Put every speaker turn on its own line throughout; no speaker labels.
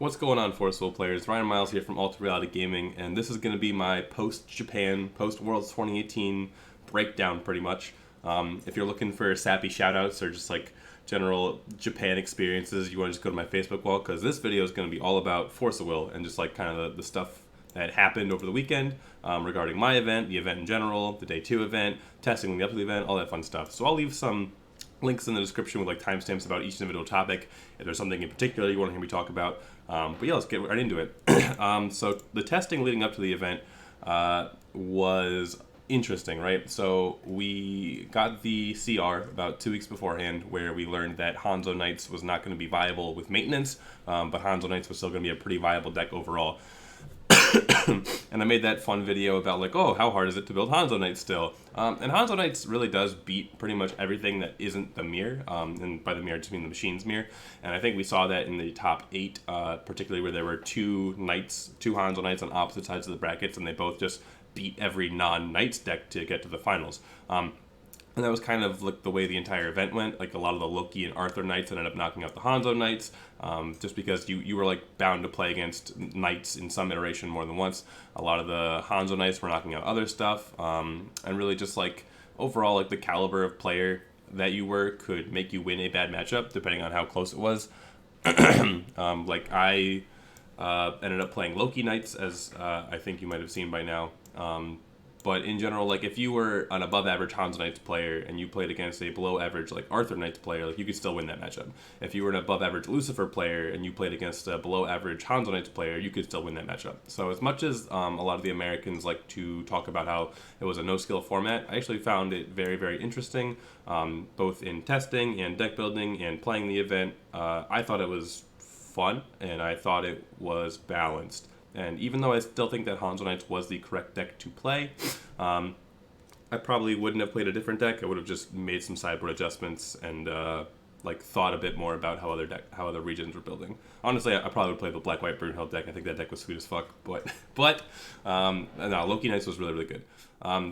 What's going on, Forceful players? Ryan Miles here from Ultra Reality Gaming, and this is going to be my post-Japan, post-Worlds 2018 breakdown, pretty much. If you're looking for sappy shoutouts or just like general Japan experiences, you want to just go to my Facebook wall, because this video is going to be all about Force of Will and just like kind of the stuff that happened over the weekend regarding my event, the event in general, the Day 2 event, testing the up to the event, all that fun stuff. So I'll leave some links in the description with like timestamps about each individual topic if there's something in particular you want to hear me talk about. But yeah, let's get right into it. So the testing leading up to the event was interesting, right? So we got the CR about 2 weeks beforehand where we learned that Hanzo Knights was not going to be viable with maintenance, but Hanzo Knights was still going to be a pretty viable deck overall. And I made that fun video about like, oh, how hard is it to build Hanzo Knights still? And Hanzo Knights really does beat pretty much everything that isn't the mirror, and by the mirror I just mean the machine's mirror. And I think we saw that in the top 8, particularly where there were two Hanzo Knights on opposite sides of the brackets, and they both just beat every non-Knights deck to get to the finals. And that was kind of like the way the entire event went. Like a lot of the Loki and Arthur Knights ended up knocking out the Hanzo Knights, just because you were like bound to play against Knights in some iteration more than once. A lot of the Hanzo Knights were knocking out other stuff, and really just like overall like the caliber of player that you were could make you win a bad matchup depending on how close it was. Like I ended up playing Loki Knights, as I think you might have seen by now. But in general, like if you were an above average Hanzo Knights player and you played against a below average like Arthur Knights player, like you could still win that matchup. If you were an above average Lucifer player and you played against a below average Hanzo Knights player, you could still win that matchup. So as much as a lot of the Americans like to talk about how it was a no skill format, I actually found it very, very interesting, both in testing and deck building and playing the event. I thought it was fun and I thought it was balanced. And even though I still think that Hanzo Knights was the correct deck to play, I probably wouldn't have played a different deck. I would have just made some sideboard adjustments and like thought a bit more about how other regions were building. Honestly, I probably would play the Black-White Brunhild deck. I think that deck was sweet as fuck. But no, Loki Knights was really, really good.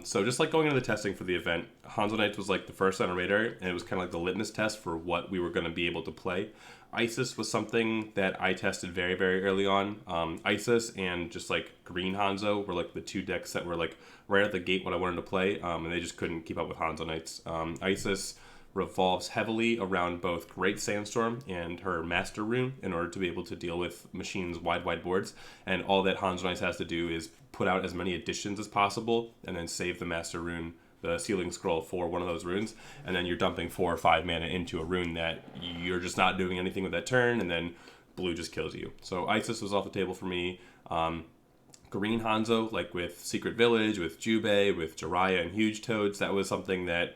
So just like going into the testing for the event, Hanzo Knights was like the first on our radar, and it was kind of like the litmus test for what we were going to be able to play. Isis was something that I tested very, very early on. Isis and just like Green Hanzo were like the two decks that were like right at the gate what I wanted to play, and they just couldn't keep up with Hanzo Knights. Isis revolves heavily around both Great Sandstorm and her Master Rune in order to be able to deal with machines' wide boards, and all that Hanzo Knights has to do is put out as many additions as possible and then save the Master Rune, the Sealing Scroll, for one of those runes, and then you're dumping 4 or 5 mana into a rune that you're just not doing anything with that turn, and then blue just kills you. So Isis was off the table for me. Green Hanzo, like with Secret Village, with Jubei, with Jiraiya and Huge Toads, that was something that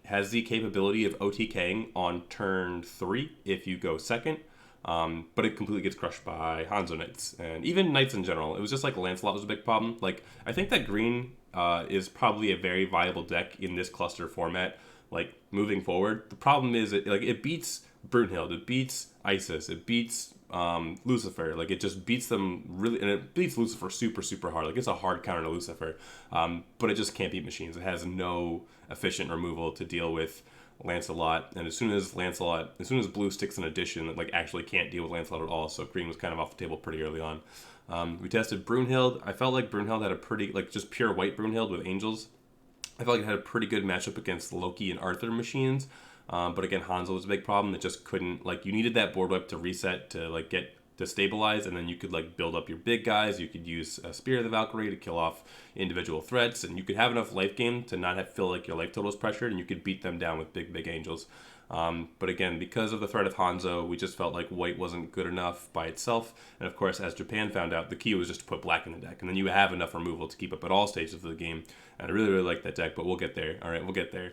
has the capability of OTKing on turn 3 if you go second, but it completely gets crushed by Hanzo Knights, and even Knights in general. It was just like Lancelot was a big problem. Like I think that Green is probably a very viable deck in this cluster format, like moving forward. The problem is it beats Brunhild, it beats Isis, it beats Lucifer. Like it just beats them really, and it beats Lucifer super, super hard. Like it's a hard counter to Lucifer, but it just can't beat machines. It has no efficient removal to deal with Lancelot, and as soon as blue sticks an addition, it like actually can't deal with Lancelot at all. So Green was kind of off the table pretty early on. We tested Brunhild. I felt like Brunhild had a pretty, like just pure white Brunhild with angels. I felt like it had a pretty good matchup against Loki and Arthur machines. But again, Hanzo was a big problem. It just couldn't, like, you needed that board wipe to reset to like get to stabilize, and then you could like build up your big guys. You could use a Spear of the Valkyrie to kill off individual threats, and you could have enough life gain to not feel like your life total is pressured, and you could beat them down with big angels. But again, because of the threat of Hanzo, we just felt like white wasn't good enough by itself. And of course, as Japan found out, the key was just to put black in the deck, and then you have enough removal to keep up at all stages of the game. And I really, really like that deck, but we'll get there. All right, we'll get there.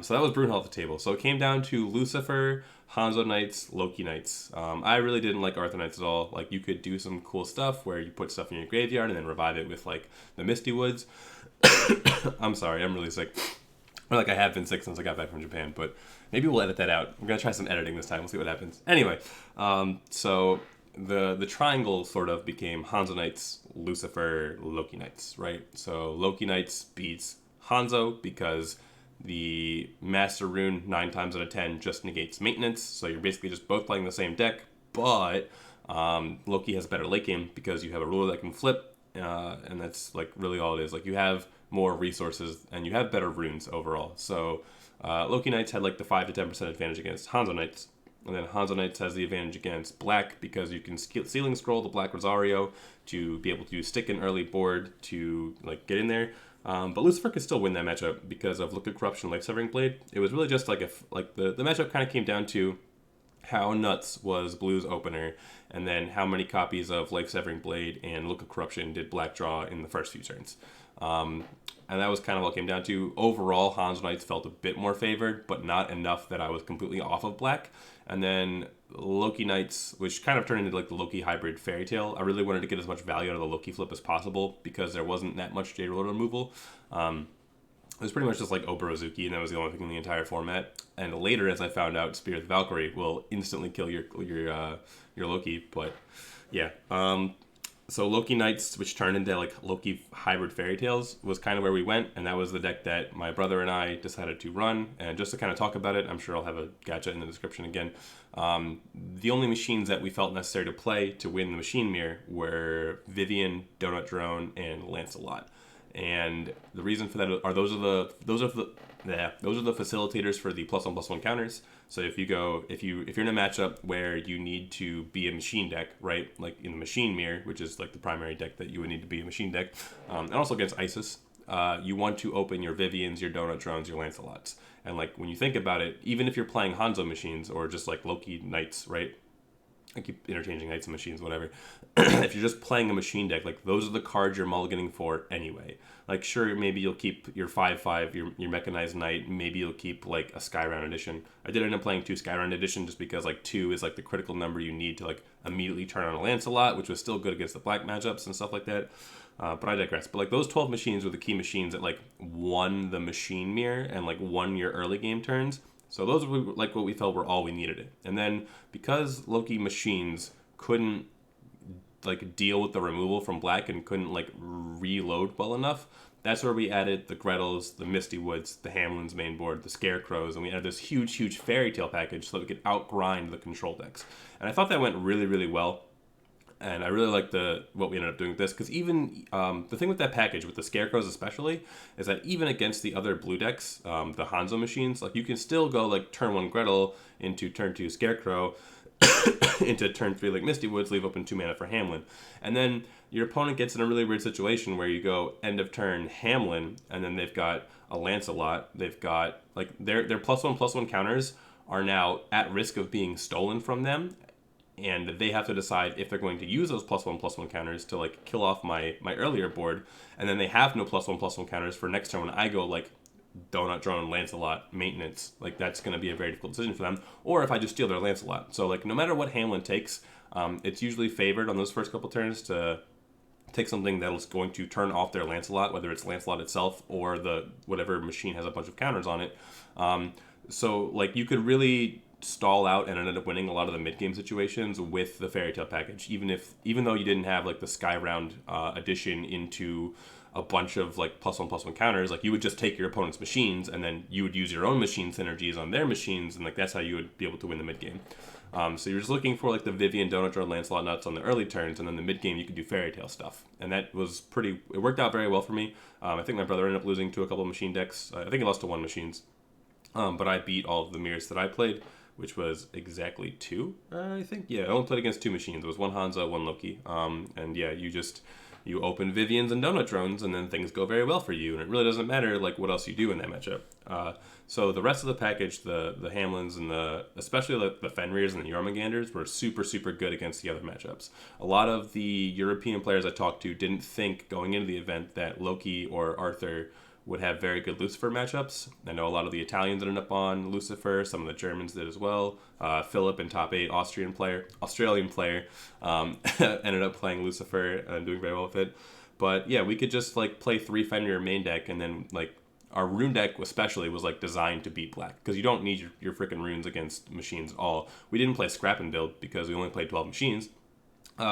So that was Brunhild at the table. So it came down to Lucifer, Hanzo Knights, Loki Knights. I really didn't like Arthur Knights at all. Like you could do some cool stuff where you put stuff in your graveyard and then revive it with like the Misty Woods. I'm sorry, I'm really sick. Or like I have been sick since I got back from Japan, but maybe we'll edit that out. I'm gonna try some editing this time. We'll see what happens. Anyway, so the triangle sort of became Hanzo Knights, Lucifer, Loki Knights, right? So Loki Knights beats Hanzo because the Master Rune 9 times out of 10 just negates maintenance, so you're basically just both playing the same deck, but Loki has a better late game because you have a ruler that can flip, and that's like really all it is. Like you have more resources and you have better runes overall. So Loki Knights had like the 5 to 10% advantage against Hanzo Knights. And then Hanzo Knights has the advantage against Black because you can ceiling scroll the Black Rosario to be able to stick an early board to like get in there. But Lucifer could still win that matchup because of Look at Corruption, Life Severing Blade. It was really just like the matchup kind of came down to how nuts was Blue's opener, and then how many copies of Life Severing Blade and Look of Corruption did Black draw in the first few turns. And that was kind of what it came down to. Overall, Hanzo Knights felt a bit more favored, but not enough that I was completely off of Black. And then Loki Knights, which kind of turned into like the Loki hybrid fairy tale. I really wanted to get as much value out of the Loki flip as possible because there wasn't that much Jade Roller removal. It was pretty much just like Oborozuki, and that was the only thing in the entire format. And later, as I found out, Spirit of the Valkyrie will instantly kill your Loki. But yeah, so Loki Knights, which turned into like Loki hybrid fairy tales, was kind of where we went, and that was the deck that my brother and I decided to run. And just to kind of talk about it, I'm sure I'll have a gadget in the description again. The only machines that we felt necessary to play to win the machine mirror were Vivian, Donut Drone, and Lancelot. And the reason for that are those are the facilitators for the +1/+1 counters. So if you're in a matchup where you need to be a machine deck, right, like in the machine mirror, which is like the primary deck that you would need to be a machine deck, and also against Isis, you want to open your Vivians, your Donut Drones, your Lancelots. And like when you think about it, even if you're playing Hanzo machines or just like Loki Knights, right? I keep interchanging knights and machines, whatever. If you're just playing a machine deck, like those are the cards you're mulliganing for anyway. Like sure, maybe you'll keep your 5/5, your mechanized knight. Maybe you'll keep like a Skyround edition. I did end up playing 2 Skyround edition just because like 2 is like the critical number you need to like immediately turn on a Lancelot, which was still good against the black matchups and stuff like that. But I digress. But like those 12 machines were the key machines that like won the machine mirror and like won your early game turns. So those were like what we felt were all we needed it. And then because Loki machines couldn't like deal with the removal from Black and couldn't like reload well enough, that's where we added the Gretels, the Misty Woods, the Hamlin's main board, the Scarecrows, and we added this huge fairy tale package so that we could outgrind the control decks. And I thought that went really well. And I really like what we ended up doing with this, because even the thing with that package, with the Scarecrows especially, is that even against the other blue decks, the Hanzo machines, like you can still go like turn 1 Gretel into turn 2 Scarecrow, into turn 3 like Misty Woods, leave open 2 mana for Hamlin. And then your opponent gets in a really weird situation where you go end of turn Hamlin, and then they've got a Lancelot, they've got like their +1/+1 counters are now at risk of being stolen from them. And they have to decide if they're going to use those +1/+1 counters to like kill off my earlier board, and then they have no +1/+1 counters for next turn when I go like Donut Drone, Lancelot, maintenance. Like that's going to be a very difficult decision for them. Or if I just steal their Lancelot. So like no matter what Hamlin takes, it's usually favored on those first couple turns to take something that is going to turn off their Lancelot, whether it's Lancelot itself or the whatever machine has a bunch of counters on it. So like you could really stall out and ended up winning a lot of the mid-game situations with the Fairy Tale package, even though you didn't have like the Sky Round addition into a bunch of like +1/+1 counters. Like you would just take your opponent's machines and then you would use your own machine synergies on their machines, and like that's how you would be able to win the mid-game. So you're just looking for like the Vivian, Donut Drone, Lancelot nuts on the early turns, and then the mid-game you could do Fairy Tale stuff, and that was it worked out very well for me. I think my brother ended up losing to a couple of machine decks. I think he lost to 1 machines, but I beat all of the mirrors that I played, which was exactly 2, I think. Yeah, I only played against 2 machines. It was 1 Hanzo, 1 Loki. And yeah, you open Vivians and Donut Drones, and then things go very well for you. And it really doesn't matter like what else you do in that matchup. So the rest of the package, the Hamlins and especially the Fenrirs and the Jormungandrs were super good against the other matchups. A lot of the European players I talked to didn't think going into the event that Loki or Arthur would have very good Lucifer matchups. I know a lot of the Italians ended up on Lucifer. Some of the Germans did as well. Philip in top 8, Australian player, ended up playing Lucifer and doing very well with it. But yeah, we could just like play 3 Fenrir main deck, and then like our rune deck especially was like designed to beat black, because you don't need your freaking runes against machines at all. We didn't play scrap and build because we only played 12 machines.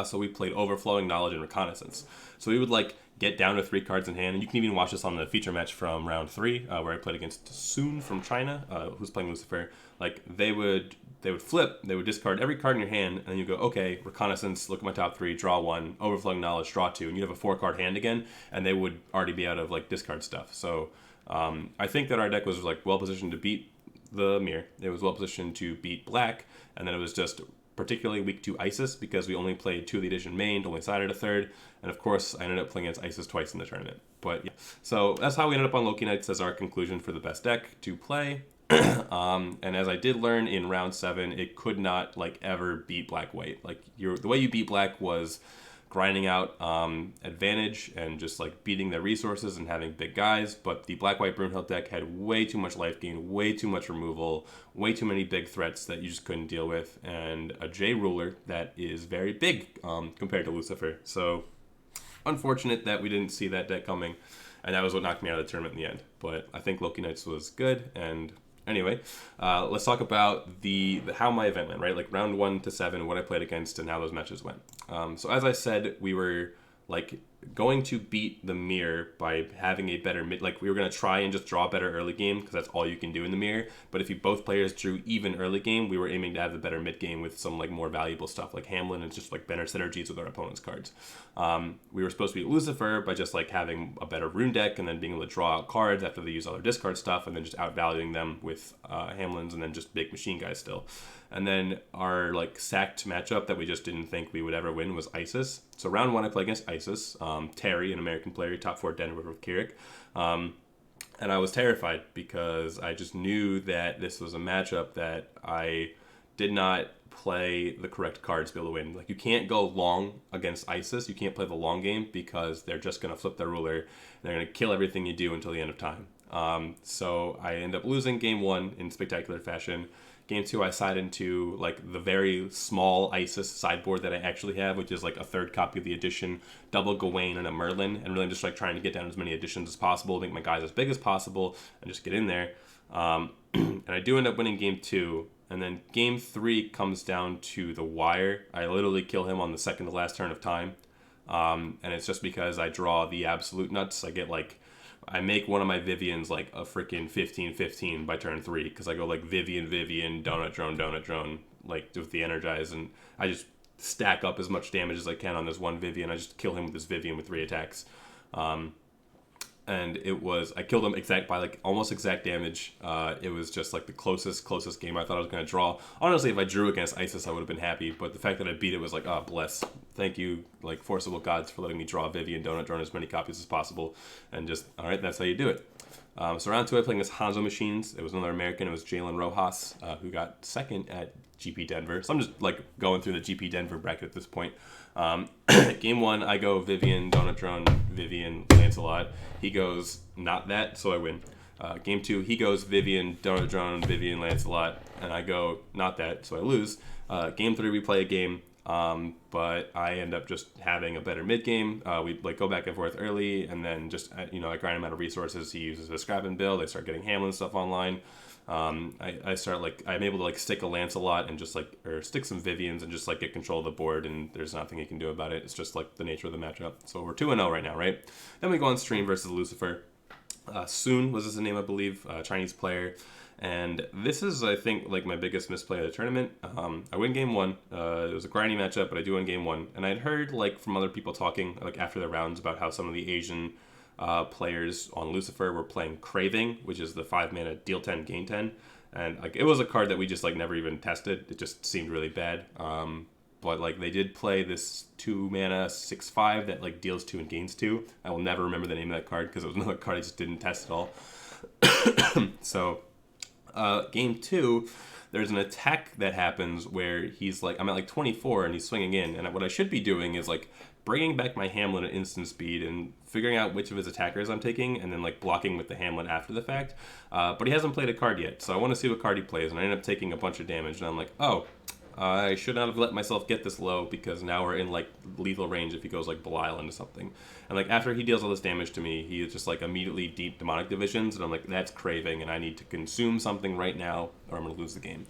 So we played Overflowing Knowledge and Reconnaissance. So we would like get down to 3 cards in hand, and you can even watch this on the feature match from round 3, where I played against Soon from China, who's playing Lucifer. Like they would flip, they would discard every card in your hand, and then you go, okay, Reconnaissance, look at my top 3, draw 1, Overflowing Knowledge, draw 2, and you have a 4-card hand again, and they would already be out of like discard stuff. So I think that our deck was like well positioned to beat the mirror. It was well positioned to beat black, and then it was just particularly weak to Isis because we only played 2 of the edition main, only sided a third, and of course I ended up playing against Isis twice in the tournament. But yeah, so that's how we ended up on Loki Knights as our conclusion for the best deck to play. And as I did learn in round 7, it could not like ever beat black white. Like the way you beat black was grinding out advantage and just like beating their resources and having big guys, but the black-white Broomhill deck had way too much life gain, way too much removal, way too many big threats that you just couldn't deal with, and a J ruler that is very big compared to Lucifer. So unfortunate that we didn't see that deck coming, and that was what knocked me out of the tournament in the end. But I think Loki Knights was good, and anyway, let's talk about the how my event went, right? Like round 1 to 7, what I played against and how those matches went. So as I said, we were like going to beat the mirror by having a better mid. Like we were going to try and just draw better early game because that's all you can do in the mirror. But if you both players drew even early game, we were aiming to have the better mid game with some like more valuable stuff like Hamlin and just like better synergies with our opponent's cards. We were supposed to beat Lucifer by just like having a better rune deck and then being able to draw out cards after they use all their discard stuff and then just outvaluing them with Hamlins and then just big machine guys still. And then our like sacked matchup that we just didn't think we would ever win was Isis. So round 1 I played against Isis, Terry, an American player, top 4 Denver with Keurig. And I was terrified because I just knew that this was a matchup that I did not play the correct cards to be able to win. Like you can't go long against Isis. You can't play the long game because they're just going to flip their ruler and they're going to kill everything you do until the end of time. So I end up losing game 1 in spectacular fashion. Game 2, I side into like the very small Isis sideboard that I actually have, which is like a 3rd copy of the edition, double Gawain and a Merlin, and really just like trying to get down as many editions as possible, make my guys as big as possible, and just get in there. And I do end up winning game 2, and then game 3 comes down to the wire. I literally kill him on the second to last turn of time, and it's just because I draw the absolute nuts. I make one of my Vivians like a freaking 15-15 by turn 3 because I go like Vivian, Donut Drone, like with the Energize, and I just stack up as much damage as I can on this one Vivian. I just kill him with this Vivian with 3 attacks. And I killed him by like almost exact damage. It was just like the closest game I thought I was going to draw. Honestly, if I drew against Isis, I would have been happy. But the fact that I beat it was like, oh, bless. Thank you, like Forcible Gods, for letting me draw Vivian Donut Drone as many copies as possible. And just, all right, that's how you do it. So round 2, I played against Hanzo Machines. It was another American. It was Jalen Rojas, who got 2nd at GP Denver. So I'm just like going through the GP Denver bracket at this point. Game 1, I go Vivian, Donut Drone, Vivian, Lancelot. He goes not that, so I win. Game 2, he goes Vivian, Donut Drone, Vivian, Lancelot, and I go not that, so I lose. Game 3, we play a game, but I end up just having a better mid game. We like go back and forth early, and then just I grind him out of resources. He uses a scrap and build. I start getting Hamlin stuff online. I start like I'm able to like stick a Lancelot and just like or stick some Vivians and just like get control of the board, and there's nothing you can do about it. It's just like the nature of the matchup. So we're 2-0 right now, right? Then we go on stream versus Lucifer. Soon was his name, I believe, Chinese player, and this is I think like my biggest misplay of the tournament. I win game 1. It was a grindy matchup, but I do win game 1, and I'd heard like from other people talking like after the rounds about how some of the Asian players on Lucifer were playing Craving, which is the 5-mana deal 10 gain 10, and like it was a card that we just like never even tested. It just seemed really bad, but like they did play this 2-mana 6/5 that like deals 2 and gains 2. I will never remember the name of that card because it was another card I just didn't test at all. So game 2, there's an attack that happens where he's like I'm at like 24 and he's swinging in, and what I should be doing is like bringing back my Hamlin at instant speed and figuring out which of his attackers I'm taking and then like blocking with the Hamlin after the fact. But he hasn't played a card yet, so I want to see what card he plays, and I end up taking a bunch of damage, and I'm like, oh, I should not have let myself get this low because now we're in like lethal range if he goes like Belial into something. And like after he deals all this damage to me, he is just like immediately deep demonic divisions, and I'm like, that's Craving, and I need to consume something right now or I'm going to lose the game.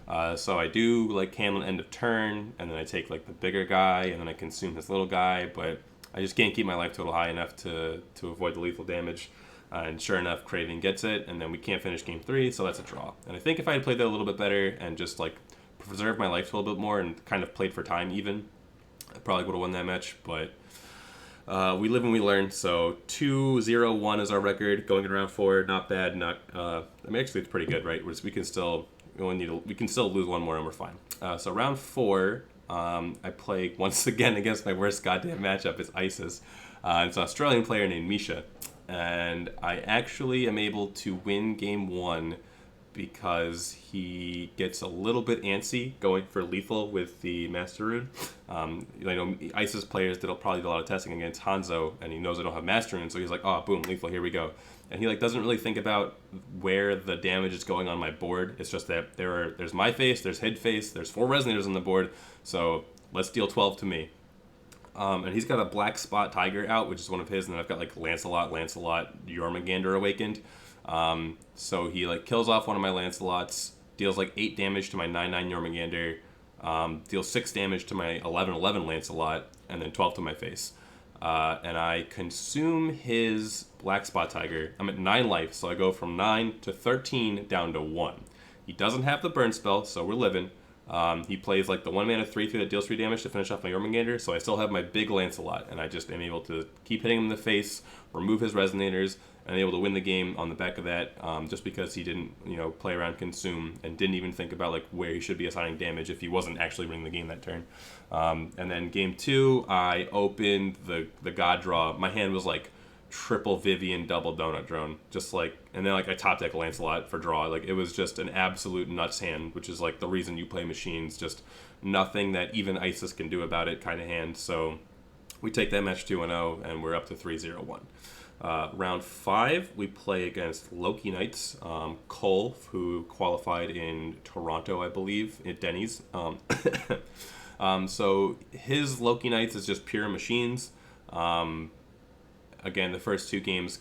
So I do like Hamlin end of turn, and then I take like the bigger guy, and then I consume his little guy, but I just can't keep my life total high enough to avoid the lethal damage. And sure enough, Craven gets it, and then we can't finish game 3, so that's a draw. And I think if I had played that a little bit better and just like preserved my life total a bit more and kind of played for time even, I probably would have won that match. But we live and we learn. So 2-0-1 is our record going in round 4. Not bad. Not. I mean, actually, it's pretty good, right? We can still lose one more and we're fine. So round 4, I play once again against my worst goddamn matchup. It's ISIS. It's an Australian player named Misha. And I actually am able to win game 1 because he gets a little bit antsy going for lethal with the Master Rune. I know ISIS players probably do a lot of testing against Hanzo, and he knows I don't have Master Rune, so he's like, oh, boom, lethal, here we go. And he like doesn't really think about where the damage is going on my board. It's just that there's my face, there's Hid face, there's 4 Resonators on the board, so let's deal 12 to me. And he's got a Black Spot Tiger out, which is one of his, and then I've got like Lancelot, Jormungandr Awakened. So he like kills off one of my Lancelots, deals like 8 damage to my 9/9 Jormungandr, deals 6 damage to my 11/11 Lancelot, and then 12 to my face. And I consume his Black Spot Tiger. I'm at 9 life, so I go from 9 to 13 down to 1. He doesn't have the burn spell, so we're living. He plays like the 1 mana 3/3 that deals 3 damage to finish off my Jormungandr, so I still have my big Lancelot, and I just am able to keep hitting him in the face, remove his Resonators, and able to win the game on the back of that, just because he didn't, play around consume and didn't even think about like where he should be assigning damage if he wasn't actually winning the game that turn. And then game 2, I opened the God draw. My hand was like triple Vivian, double Donut Drone, just like, and then like I top deck Lancelot for draw. Like it was just an absolute nuts hand, which is like the reason you play machines. Just nothing that even ISIS can do about it kind of hand. So we take that match 2-0, and we're up to 3-0-1. Round 5, we play against Loki Knights, Cole, who qualified in Toronto, I believe, at Denny's. So his Loki Knights is just pure machines. Again, the first 2 games,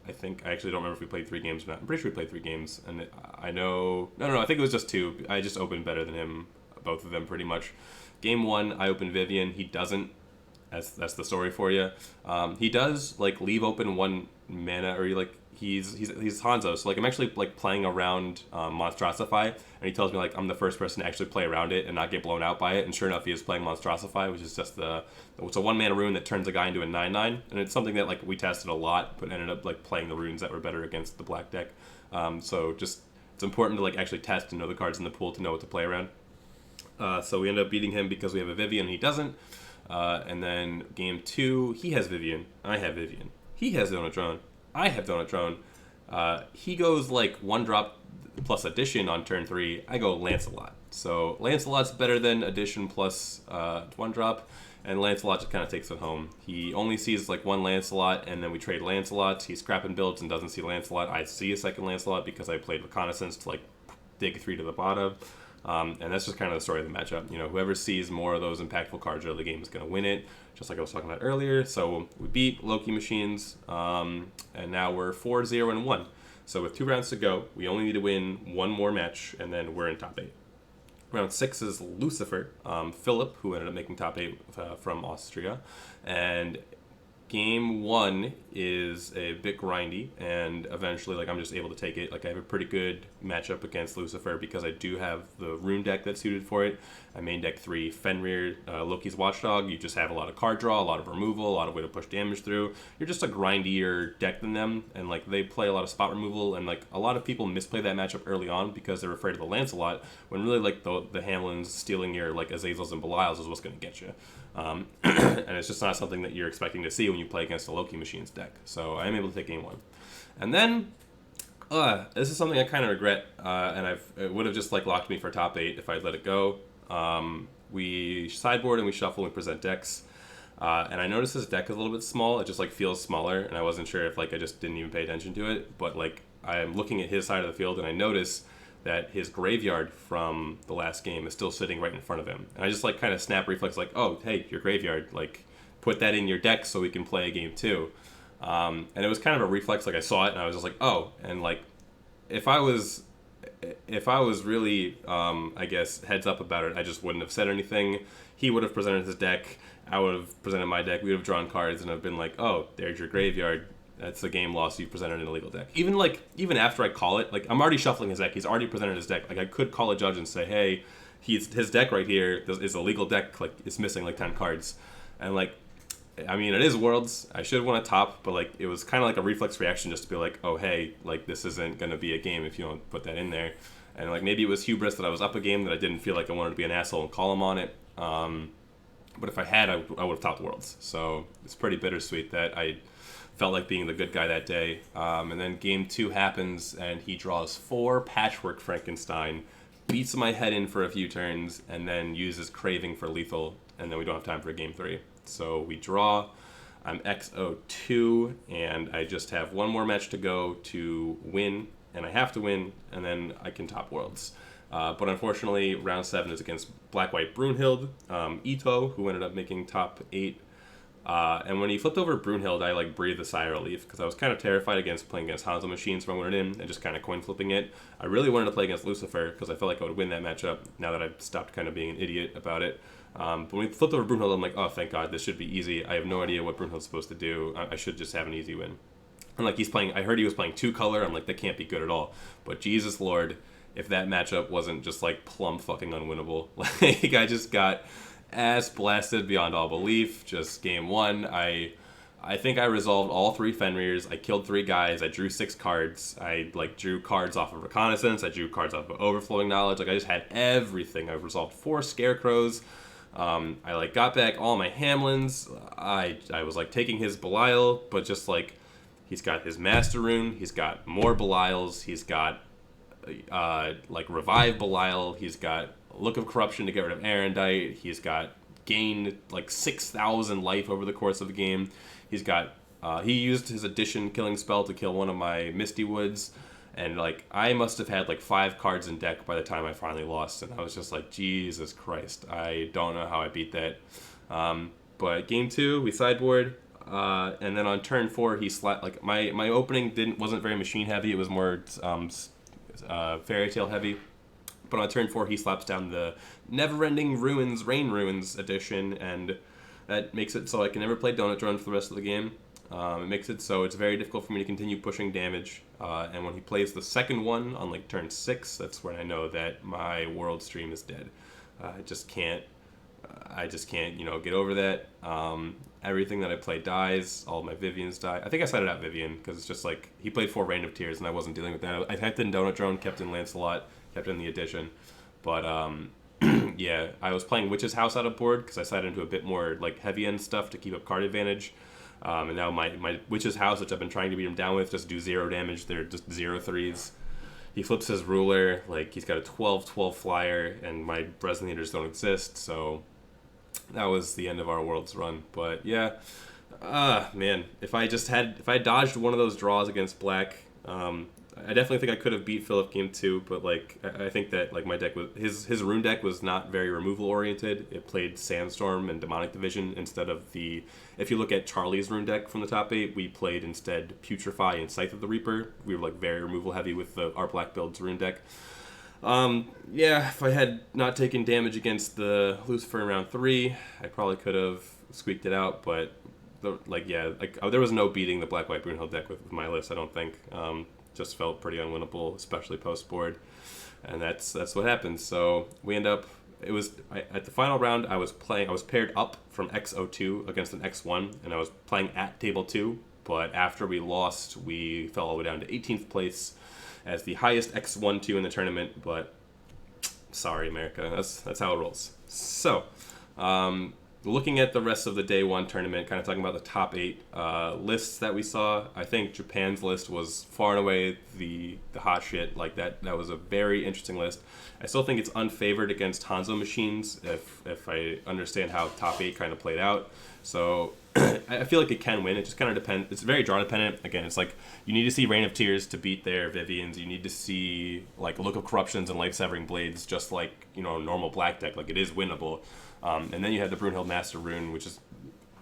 I actually don't remember if we played 3 games or not. I'm pretty sure we played 3 games, and I think it was just 2. I just opened better than him, both of them pretty much. Game 1, I opened Vivian. He doesn't. That's the story for you. He does like leave open 1 mana, or he's Hanzo. So like I'm actually like playing around Monstrosify, and he tells me like I'm the first person to actually play around it and not get blown out by it. And sure enough, he is playing Monstrosify, which is just it's a 1 mana rune that turns a guy into a 9/9, and it's something that like we tested a lot, but ended up like playing the runes that were better against the black deck. So just it's important to like actually test and know the cards in the pool to know what to play around. So we end up beating him because we have a Vivian, and he doesn't. And then game 2, he has Vivian, I have Vivian. He has Donut Drone, I have Donut Drone. He goes like 1 drop plus Addition on turn 3. I go Lancelot. So Lancelot's better than Addition plus 1 drop, and Lancelot just kind of takes it home. He only sees like 1 Lancelot, and then we trade Lancelots. He's scrapping builds and doesn't see Lancelot. I see a second Lancelot because I played Reconnaissance to like dig 3 to the bottom. And that's just kind of the story of the matchup. Whoever sees more of those impactful cards early game is going to win it, just like I was talking about earlier. So we beat Loki Machines, and now we're 4-0-1. So with 2 rounds to go, we only need to win 1 more match, and then we're in top 8. Round 6 is Lucifer, Philip, who ended up making top 8 from Austria. And game 1 is a bit grindy, and eventually like I'm just able to take it. Like I have a pretty good matchup against Lucifer because I do have the rune deck that's suited for it. I main deck 3 Fenrir, Loki's Watchdog. You just have a lot of card draw, a lot of removal, a lot of way to push damage through. You're just a grindier deck than them, and like they play a lot of spot removal, and like a lot of people misplay that matchup early on because they're afraid of the Lancelot, when really like the Hamlins stealing your like Azazels and Belials is what's going to get you. And it's just not something that you're expecting to see when you play against a Loki Machines deck. So I am able to take game 1. And then, this is something I kind of regret, and it would have just like locked me for top 8 if I'd let it go. We sideboard and we shuffle and present decks. And I noticed this deck is a little bit small. It just like feels smaller, and I wasn't sure if like I just didn't even pay attention to it. But like I'm looking at his side of the field, and I notice that his graveyard from the last game is still sitting right in front of him. And I just like kind of snap reflex like, oh, hey, your graveyard, like put that in your deck so we can play a game 2. And it was kind of a reflex, like I saw it and I was just like, oh, and like if I was if I was really, I guess, heads up about it, I just wouldn't have said anything. He would have presented his deck. I would have presented my deck. We would have drawn cards and have been like, oh, there's your graveyard. That's a game loss. You presented an illegal deck. Even after I call it, like I'm already shuffling his deck. He's already presented his deck. Like I could call a judge and say, hey, his deck right here is a legal deck. Like it's missing like 10 cards, and like, I mean, it is Worlds. I should have won a top, but like it was kind of like a reflex reaction just to be like, oh hey, like this isn't gonna be a game if you don't put that in there, and like maybe it was hubris that I was up a game that I didn't feel like I wanted to be an asshole and call him on it. But if I had, I would have topped Worlds. So it's pretty bittersweet that I felt like being the good guy that day. And then game 2 happens, and he draws 4 Patchwork Frankenstein, beats my head in for a few turns, and then uses Craving for lethal, and then we don't have time for game 3. So we draw. I'm XO2, and I just have one more match to go to win, and I have to win, and then I can top Worlds. But unfortunately, round 7 is against Black-White Brunhild, Ito, who ended up making top 8. And when he flipped over Brunhild, I like breathed a sigh of relief because I was kind of terrified against playing against Hanzo machines when I went in and just kind of coin flipping it. I really wanted to play against Lucifer because I felt like I would win that matchup now that I've stopped kind of being an idiot about it. But when we flipped over Brunhild, I'm like, oh, thank God, this should be easy. I have no idea what Brunhild's supposed to do. I should just have an easy win. And like I heard he was playing 2-color. I'm like, that can't be good at all. But Jesus Lord, if that matchup wasn't just like plumb fucking unwinnable. Like I just got ass blasted beyond all belief. Just game 1, I think I resolved all 3 Fenrirs. I killed 3 guys. I drew 6 cards. I like drew cards off of Reconnaissance. I drew cards off of Overflowing Knowledge. Like I just had everything. I resolved 4 Scarecrows. I like got back all my Hamlins. I was like taking his Belial, but just like he's got his Master Rune. He's got more Belials. He's got like Revive Belial. He's got Look of Corruption to get rid of Erendite. He's got gained like 6,000 life over the course of the game. He's got he used his addition killing spell to kill one of my Misty Woods, and like I must have had like 5 cards in deck by the time I finally lost, and I was just like, Jesus Christ, I don't know how I beat that. But game 2 we sideboard, and then on turn 4 he like my opening wasn't very machine heavy. It was more Fairy Tale heavy. But on turn 4, he slaps down the Neverending Ruins, Rain Ruins edition, and that makes it so I can never play Donut Drone for the rest of the game. It makes it so it's very difficult for me to continue pushing damage. And when he plays the second one on like turn 6, that's when I know that my world stream is dead. I just can't, get over that. Everything that I play dies. All my Vivians die. I think I sided out Vivian because it's just like he played 4 Rain of Tears and I wasn't dealing with that. I kept in Donut Drone, kept in Lancelot, kept in the addition, but yeah, I was playing Witch's House out of board because I sided into a bit more like heavy end stuff to keep up card advantage. And now my Witch's House, which I've been trying to beat him down with, just do 0 damage. They're just 0/3s. He flips his ruler, like he's got a 12/12 flyer, and my Resonators don't exist, so that was the end of our Worlds run. But yeah, man, if I dodged one of those draws against Black, I definitely think I could have beat Philip game 2, but like I think that like my deck was his rune deck was not very removal oriented. It played Sandstorm and Demonic Division instead of if you look at Charlie's rune deck from the top 8, we played instead Putrefy and Scythe of the Reaper. We were like very removal heavy with our Black Build's rune deck. Yeah, if I had not taken damage against the Lucifer in round 3, I probably could have squeaked it out, but there was no beating the Black-White Brunhild deck with my list, I don't think. Just felt pretty unwinnable, especially post-board, and that's what happened. So we end up, at the final round, I was paired up from XO2 against an X1, and I was playing at table 2, but after we lost, we fell all the way down to 18th place as the highest X1-2 in the tournament, but sorry, America, that's how it rolls. So, looking at the rest of the day 1 tournament, kind of talking about the top 8 lists that we saw, I think Japan's list was far and away the hot shit. Like that was a very interesting list. I still think it's unfavored against Hanzo machines if I understand how top 8 kind of played out. So I feel like it can win. It just kind of depends. It's very draw dependent. Again, it's like you need to see Rain of Tears to beat their Vivians. You need to see like Look of Corruptions and Life Severing Blades, just like normal black deck. Like it is winnable. And then you have the Brunhild Master Rune, which is,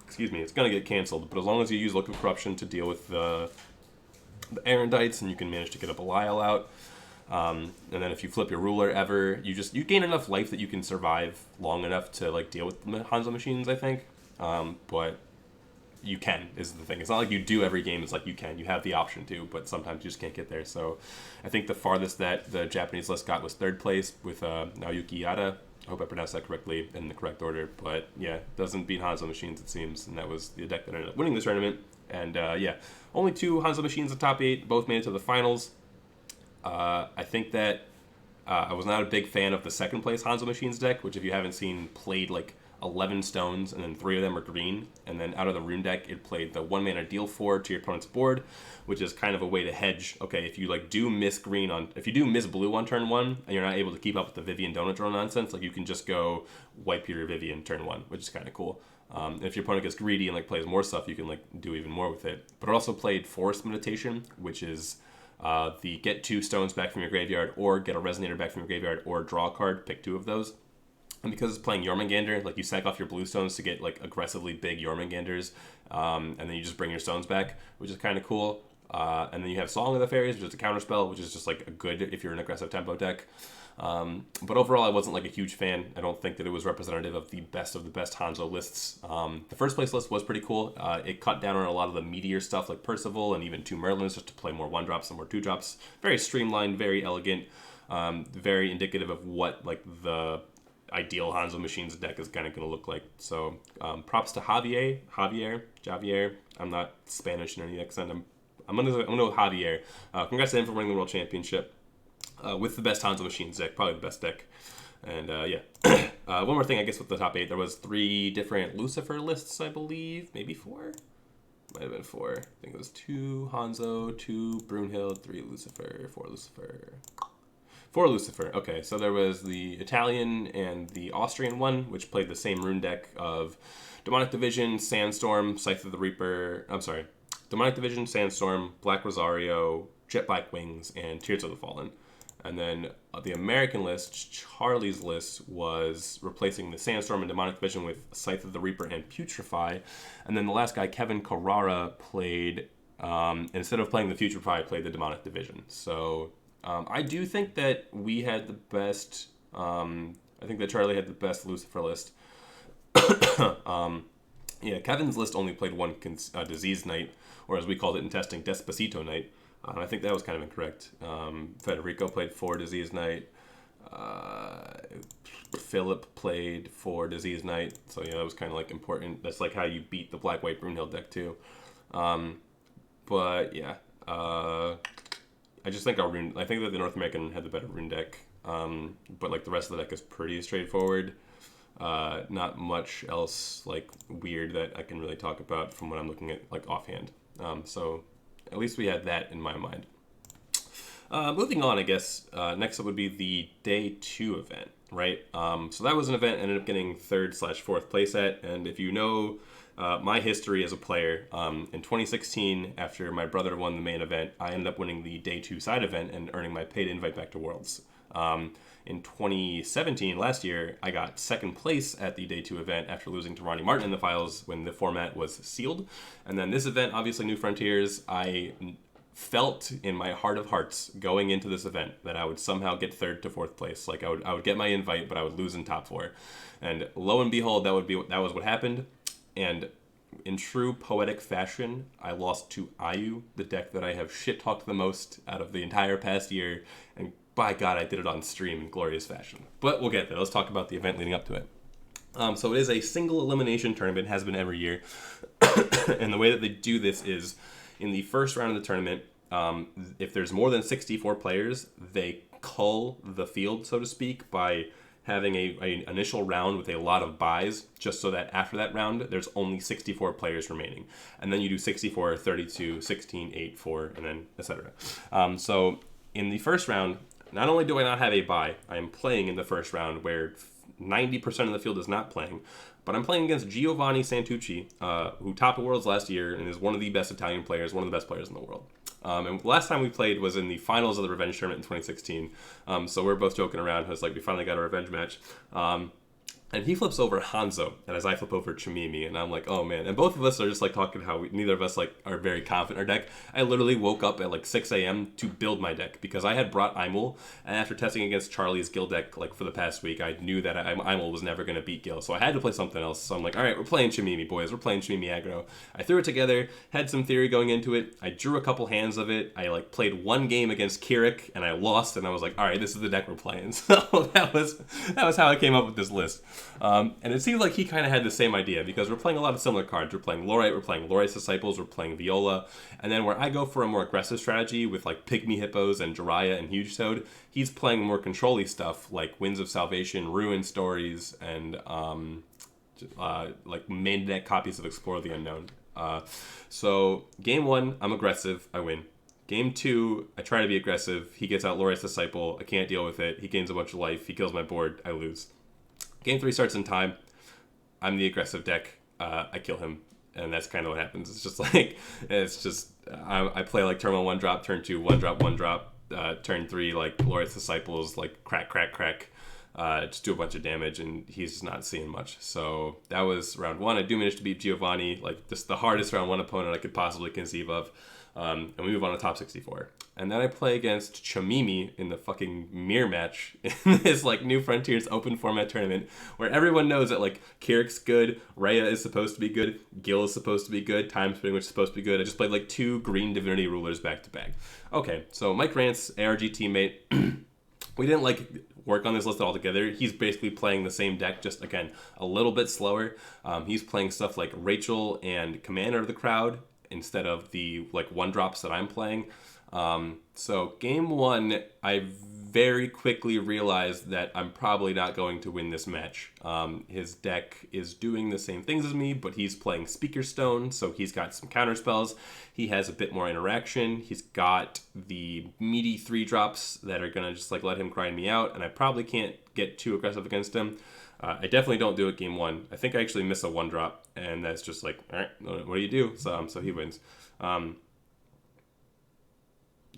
it's going to get canceled. But as long as you use Look of Corruption to deal with the Erendites, and you can manage to get a Belial out, And then if you flip your ruler ever, you gain enough life that you can survive long enough to like deal with the Hanzo machines, I think. But you can, is the thing. It's not like you do every game. It's like you have the option to, but sometimes you just can't get there. So I think the farthest that the Japanese list got was third place with Naoyuki Yada. I hope I pronounced that correctly in the correct order. But yeah, doesn't beat Hanzo machines, it seems. And that was the deck that ended up winning the tournament. And yeah, only 2 Hanzo machines in top 8. Both made it to the finals. I think that I was not a big fan of the second place Hanzo machines deck, which if you haven't seen, played like 11 stones, and then 3 of them are green. And then out of the rune deck, it played the 1 mana deal 4 to your opponent's board, which is kind of a way to hedge. Okay, if you like do miss blue on turn 1, and you're not able to keep up with the Vivian Donut Draw nonsense, like you can just go wipe your Vivian turn 1, which is kind of cool. And if your opponent gets greedy and like plays more stuff, you can like do even more with it. But it also played Forest Meditation, which is the get 2 stones back from your graveyard, or get a Resonator back from your graveyard, or draw a card, pick 2 of those. And because it's playing Jormungandr, like you sack off your blue stones to get like aggressively big Jormungandrs, and then you just bring your stones back, which is kind of cool. And then you have Song of the Fairies, which is a counterspell, which is just like a good if you're an aggressive tempo deck. But overall, I wasn't like a huge fan. I don't think that it was representative of the best Hanzo lists. The first place list was pretty cool. It cut down on a lot of the meatier stuff like Percival and even 2 Merlins just to play more 1-drops and more 2-drops. Very streamlined, very elegant, very indicative of what like the ideal Hanzo Machines deck is kind of going to look like. So props to Javier. I'm not Spanish in any accent. I'm gonna go Javier. Congrats to him for winning the World Championship with the best Hanzo Machines deck, probably the best deck. And yeah, one more thing, I guess, with the top 8, there was 3 different Lucifer lists, I believe, maybe 4. Might have been 4. I think it was 2 Hanzo, 2 Brunhild, 3 Lucifer, 4 Lucifer. 4 Lucifer. Okay, so there was the Italian and the Austrian one, which played the same rune deck of Demonic Division, Sandstorm, Scythe of the Reaper. I'm sorry. Demonic Division, Sandstorm, Black Rosario, Jet Black Wings, and Tears of the Fallen. And then the American list, Charlie's list, was replacing the Sandstorm and Demonic Division with Scythe of the Reaper and Putrefy. And then the last guy, Kevin Carrara, played, instead of playing the Putrefy, played the Demonic Division. So I do think that we had the best, I think that Charlie had the best Lucifer list. Yeah, Kevin's list only played 1 Disease Knight, or as we called it in testing, Despacito Knight. I think that was kind of incorrect. Federico played 4 Disease Knight. Philip played 4 Disease Knight. So yeah, that was kind of like important. That's like how you beat the Black-White Brunhild deck too. But yeah, I just think I think that the North American had the better rune deck. But like the rest of the deck is pretty straightforward. Not much else like weird that I can really talk about from what I'm looking at like offhand. So at least we had that in my mind. Moving on, I guess, next up would be the Day 2 event, right? So that was an event I ended up getting 3rd/4th place at, and if you know my history as a player, in 2016, after my brother won the main event, I ended up winning the Day 2 side event and earning my paid invite back to Worlds. In 2017, last year, I got 2nd place at the Day 2 event after losing to Ronnie Martin in the finals when the format was sealed. And then this event, obviously New Frontiers, I felt in my heart of hearts going into this event that I would somehow get 3rd to 4th place. Like I would get my invite, but I would lose in top 4. And lo and behold, that was what happened. And in true poetic fashion, I lost to Ayu, the deck that I have shit-talked the most out of the entire past year. And by God, I did it on stream in glorious fashion. But we'll get there. Let's talk about the event leading up to it. So it is a single elimination tournament, has been every year. And the way that they do this is, in the first round of the tournament, if there's more than 64 players, they cull the field, so to speak, by having a initial round with a lot of buys, just so that after that round, there's only 64 players remaining. And then you do 64, 32, 16, 8, 4, and then etc. So in the first round, not only do I not have a bye, I am playing in the first round where 90% of the field is not playing, but I'm playing against Giovanni Santucci, who topped the Worlds last year and is one of the best Italian players, one of the best players in the world. And the last time we played was in the finals of the Revenge Tournament in 2016. So we're both joking around. It's like we finally got a revenge match. And he flips over Hanzo, and as I flip over Chimimi, and I'm like, oh man. And both of us are just like talking how neither of us like are very confident in our deck. I literally woke up at like 6 a.m. to build my deck because I had brought Imul, and after testing against Charlie's Gil deck like for the past week, I knew that Imul was never going to beat Gil, so I had to play something else. So I'm like, all right, we're playing Chimimi, boys. We're playing Chimimi aggro. I threw it together, had some theory going into it. I drew a couple hands of it. I like played one game against Kirik, and I lost, and I was like, all right, this is the deck we're playing. So that was how I came up with this list. And it seems like he kind of had the same idea because we're playing a lot of similar cards. We're playing Lorite, we're playing Lorite's Disciples, we're playing Viola. And then where I go for a more aggressive strategy with like Pygmy Hippos and Jiraiya and Huge Toad, he's playing more control-y stuff like Winds of Salvation, Ruin Stories, and like main deck copies of Explore the Unknown. So game 1, I'm aggressive, I win. Game 2, I try to be aggressive. He gets out Lorite's Disciple, I can't deal with it. He gains a bunch of life, he kills my board, I lose. Game 3 starts in time. I'm the aggressive deck. I kill him, and that's kind of what happens. It's just like, I play like turn 1, 1 drop, turn 2, 1 drop, 1 drop, turn 3, like Lorite's Disciples, like crack, crack, crack, just do a bunch of damage, and he's just not seeing much. So that was round 1. I do manage to beat Giovanni, like just the hardest round 1 opponent I could possibly conceive of. And we move on to top 64. And then I play against Chimimi in the fucking mirror match in this like New Frontiers open format tournament where everyone knows that like Kirik's good, Rhea is supposed to be good, Gil is supposed to be good, Time Spinning Witch is supposed to be good. I just played like 2 green Divinity Rulers back to back. Okay, so Mike Rance, ARG teammate, we didn't like work on this list altogether. He's basically playing the same deck, just again a little bit slower. He's playing stuff like Rachel and Commander of the Crowd instead of the like 1 drops that I'm playing. So game 1, I very quickly realized that I'm probably not going to win this match. His deck is doing the same things as me, but he's playing Speaker Stone, so he's got some counter spells. He has a bit more interaction. He's got the meaty 3 drops that are gonna just like let him grind me out, and I probably can't get too aggressive against him. I definitely don't do it game 1. I think I actually miss a 1 drop, and that's just like, all right, what do you do? So he wins.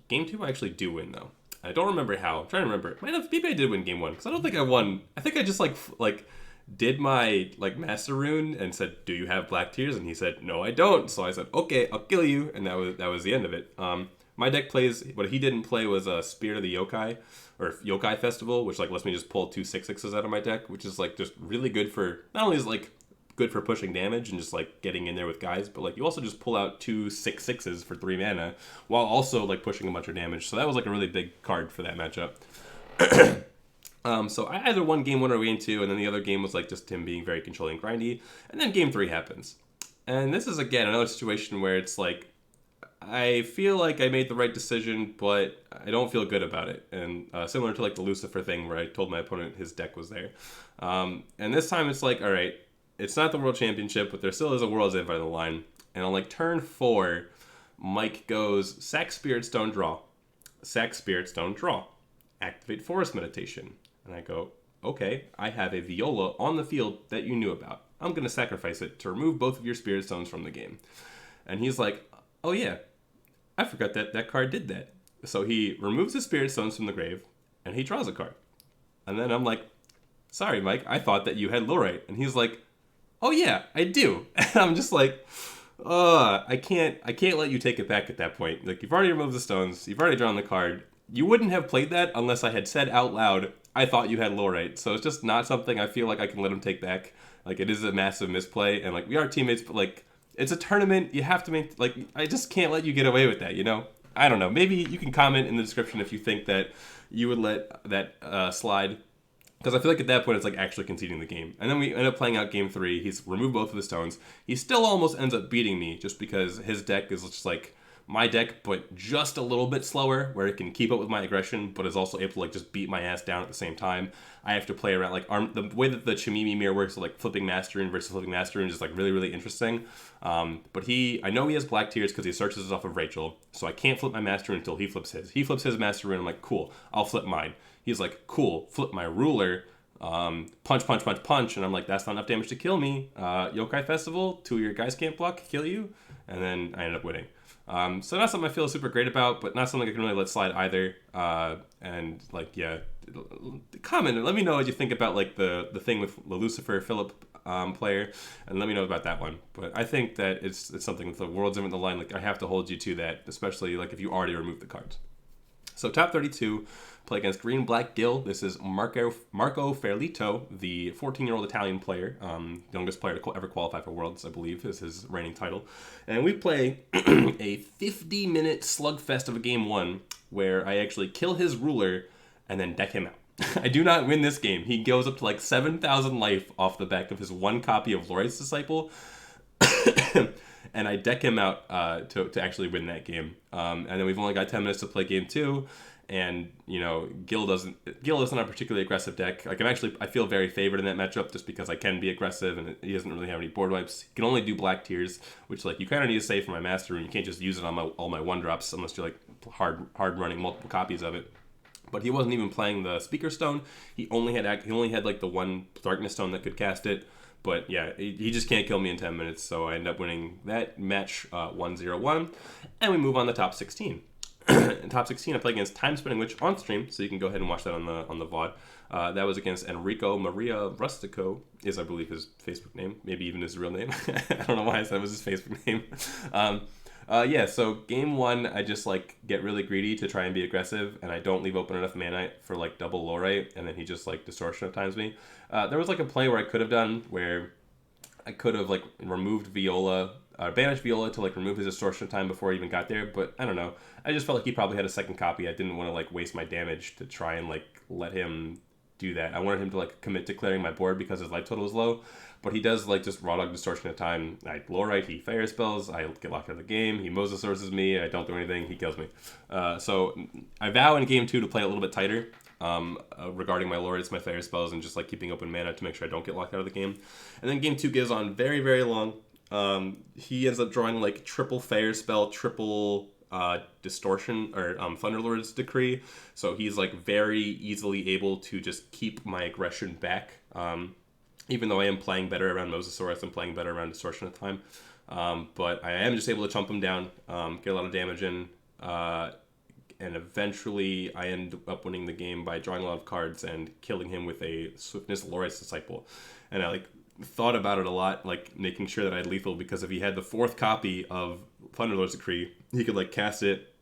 Game 2, I actually do win though. I don't remember how. I'm trying to remember. Maybe I did win game 1 because I don't think I won. I think I just like did my like Master Rune and said, "Do you have Black Tears?" And he said, "No, I don't." So I said, "Okay, I'll kill you," and that was the end of it. My deck plays what he didn't play was a Spirit of the Yokai or Yokai Festival, which like lets me just pull 2 6/6s out of my deck, which is like just really good for not only is like good for pushing damage and just like getting in there with guys, but like you also just pull out 2 6/6s for 3 mana while also like pushing a bunch of damage. So that was like a really big card for that matchup. So I either won game 1 or game 2, and then the other game was like just him being very controlling and grindy, and then game 3 happens. And this is again another situation where it's like I feel like I made the right decision, but I don't feel good about it. And similar to like the Lucifer thing where I told my opponent his deck was there. And this time it's like, all right, it's not the World Championship, but there still is a World's Invite on the line. And on like turn 4, Mike goes, sack Spirit Stone, draw. Sack Spirit Stone, draw. Activate Forest Meditation. And I go, okay, I have a Viola on the field that you knew about. I'm going to sacrifice it to remove both of your Spirit Stones from the game. And he's like, oh yeah, I forgot that card did that. So he removes the Spirit Stones from the grave, and he draws a card. And then I'm like, sorry, Mike, I thought that you had Lorite. And he's like, oh yeah, I do. And I'm just like, I can't let you take it back at that point. Like, you've already removed the stones, you've already drawn the card. You wouldn't have played that unless I had said out loud, I thought you had Lorite. So it's just not something I feel like I can let him take back. Like, it is a massive misplay, and like, we are teammates, but like, it's a tournament, you have to make, like, I just can't let you get away with that, you know? I don't know, maybe you can comment in the description if you think that you would let that slide. Because I feel like at that point it's like actually conceding the game. And then we end up playing out game 3. He's removed both of the stones. He still almost ends up beating me just because his deck is just like my deck, but just a little bit slower, where it can keep up with my aggression, but is also able to like just beat my ass down at the same time. I have to play around like the way that the Chimimi mirror works, so like flipping Master Rune versus flipping Master Rune is just like really, really interesting. But I know he has Black Tears because he searches off of Rachel, so I can't flip my Master Rune until he flips his. He flips his Master Rune, I'm like, cool, I'll flip mine. He's like, cool, flip my ruler, punch, punch, punch, punch, and I'm like, that's not enough damage to kill me. Yokai Festival, 2 of your guys can't block, kill you, and then I end up winning. So not something I feel super great about, but not something I can really let slide either. And like, yeah, comment and let me know what you think about like the thing with the Lucifer Philip player, and let me know about that one. But I think that it's something with the world's in the line. Like I have to hold you to that, especially like if you already removed the cards. So top 32, play against Green Black Gil. This is Marco Ferlito, the 14-year-old Italian player, youngest player to ever qualify for Worlds, I believe, is his reigning title. And we play a 50-minute slugfest of a game one where I actually kill his ruler and then deck him out. I do not win this game. He goes up to like 7,000 life off the back of his one copy of Lori's Disciple. And I deck him out to actually win that game. And then we've only got 10 minutes to play game two. And, you know, Gil isn't a particularly aggressive deck. Like I feel very favored in that matchup just because I can be aggressive and he doesn't really have any board wipes. He can only do black tiers, which like you kind of need to save for my master rune. You can't just use it on all my one drops unless you're like hard running multiple copies of it. But he wasn't even playing the Speaker Stone. He only had like the one Darkness Stone that could cast it. But yeah, he just can't kill me in 10 minutes, so I end up winning that match 1-0-1, and we move on to top 16. In top 16, I play against Time Spinning Witch on stream, so you can go ahead and watch that on the VOD. That was against Enrico Maria Rustico, is I believe his Facebook name, maybe even his real name. I don't know why I said it was his Facebook name. Yeah, so game one, I just like get really greedy to try and be aggressive, and I don't leave open enough mana for like double Lorite, and then he just like distortion at times me. There was like a play where I could have done where I could have like removed Viola, banished Viola to like remove his distortion time before he even got there, but I don't know. I just felt like he probably had a second copy. I didn't want to like waste my damage to try and like let him do that. I wanted him to like commit to clearing my board because his life total was low. But he does like just raw dog distortion at time. I Lorite, he fire spells, I get locked out of the game, he Mosasaurus me, I don't do anything, he kills me. So I vow in game two to play a little bit tighter regarding my Lorites, my fire spells, and just like keeping open mana to make sure I don't get locked out of the game. And then game two goes on very, very long. He ends up drawing like triple fire spell, triple distortion or Thunderlord's Decree. So he's like very easily able to just keep my aggression back. Even though I am playing better around Mosasaurus and playing better around Distortion at the time. But I am just able to chump him down, get a lot of damage in, and eventually I end up winning the game by drawing a lot of cards and killing him with a Swiftness Lori's Disciple. And I like thought about it a lot, like making sure that I had lethal, because if he had the fourth copy of Thunderlord's Decree, he could like cast it,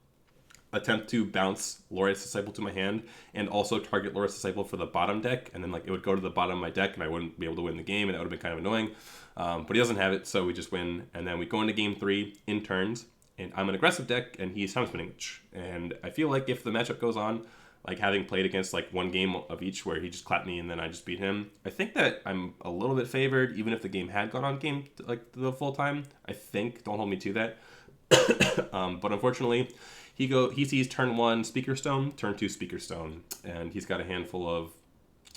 attempt to bounce Lori's Disciple to my hand, and also target Lori's Disciple for the bottom deck, and then like it would go to the bottom of my deck, and I wouldn't be able to win the game, and that would have been kind of annoying. But he doesn't have it, so we just win, and then we go into game three in turns, and I'm an aggressive deck, and he's Time Spinning Witch. And I feel like if the matchup goes on, like having played against like one game of each where he just clapped me and then I just beat him, I think that I'm a little bit favored, even if the game had gone on game like the full time. I think, don't hold me to that. But unfortunately, he sees turn 1 Speaker Stone, turn 2 Speaker Stone, and he's got a handful of,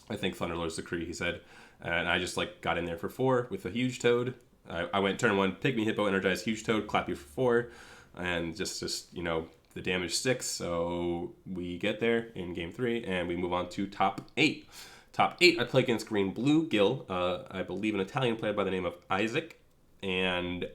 I think, Thunderlord's Decree, he said. And I just like got in there for 4 with a Huge Toad. I went turn 1, Pygmy Hippo, Energize Huge Toad, clap you for 4, and just you know, the damage sticks. So we get there in game 3, and we move on to top 8. Top 8, I play against Green Blue Gil, I believe an Italian player by the name of Isaac, and